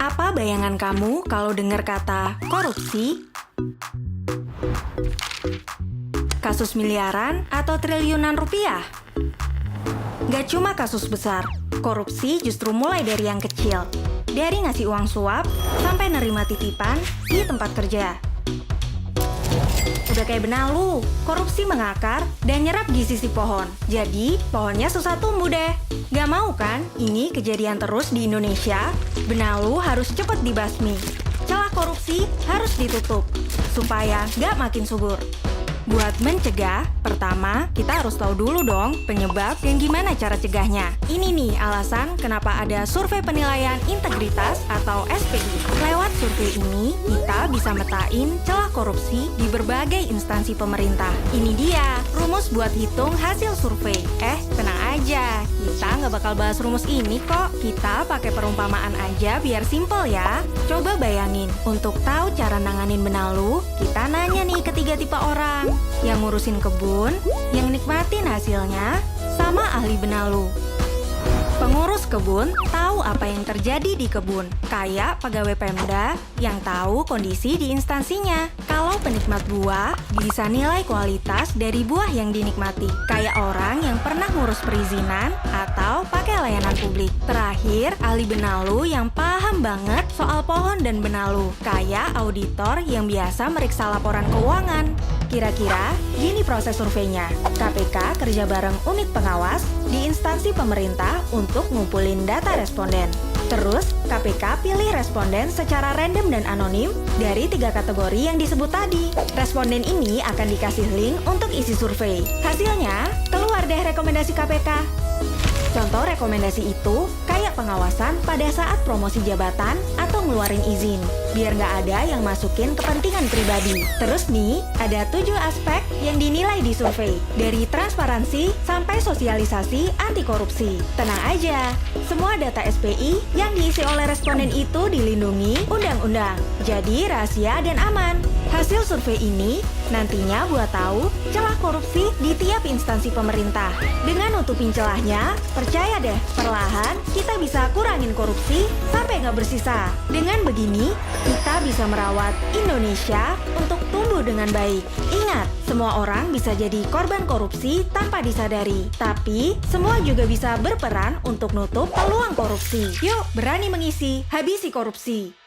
Apa bayangan kamu kalau dengar kata korupsi? Kasus miliaran atau triliunan rupiah? Gak cuma kasus besar, korupsi justru mulai dari yang kecil. Dari ngasih uang suap sampai nerima titipan di tempat kerja. Udah kayak benalu, korupsi mengakar dan nyerap di sisi pohon. Jadi, pohonnya susah tumbuh deh. Gak mau kan ini kejadian terus di Indonesia? Benalu harus cepat dibasmi. Celah korupsi harus ditutup, supaya gak makin subur. Buat mencegah, pertama, kita harus tahu dulu dong penyebab dan gimana cara cegahnya. Ini nih alasan kenapa ada survei penilaian integritas atau SPI. Lewat survei ini, kita bisa metain celah korupsi di berbagai instansi pemerintah. Ini dia, rumus buat hitung hasil survei. Tenang aja, kita nggak bakal bahas rumus ini kok. Kita pakai perumpamaan aja biar simple ya. Coba bayangin, untuk tahu cara nanganin benalu, kita nanya nih ke 3 tipe orang. Yang ngurusin kebun, yang nikmatin hasilnya, sama ahli benalu. Pengurus kebun tahu apa yang terjadi di kebun, kayak pegawai Pemda yang tahu kondisi di instansinya. Kalau penikmat buah, bisa nilai kualitas dari buah yang dinikmati, kayak orang yang pernah ngurus perizinan atau pakai layanan publik. Terakhir, ahli benalu yang paham banget soal pohon dan benalu, kayak auditor yang biasa meriksa laporan keuangan. Kira-kira gini proses surveinya. KPK kerja bareng unit pengawas di instansi pemerintah untuk ngumpulin data responden. Terus, KPK pilih responden secara random dan anonim dari 3 kategori yang disebut tadi. Responden ini akan dikasih link untuk isi survei. Hasilnya, keluar deh rekomendasi KPK. Contoh rekomendasi itu kayak pengawasan pada saat promosi jabatan atau ngeluarin izin, biar nggak ada yang masukin kepentingan pribadi. Terus nih, ada 7 aspek yang dinilai di survei, dari transparansi sampai sosialisasi anti korupsi. Tenang aja, semua data SPI yang diisi oleh responden itu dilindungi undang-undang, jadi rahasia dan aman. Hasil survei ini nantinya buat tahu celah korupsi di tiap instansi pemerintah. Dengan nutupin celahnya, percaya deh, perlahan kita bisa kurangin korupsi sampai nggak bersisa. Dengan begini, kita bisa merawat Indonesia untuk tumbuh dengan baik. Ingat, semua orang bisa jadi korban korupsi tanpa disadari. Tapi, semua juga bisa berperan untuk nutup peluang korupsi. Yuk, berani mengisi, habisi korupsi.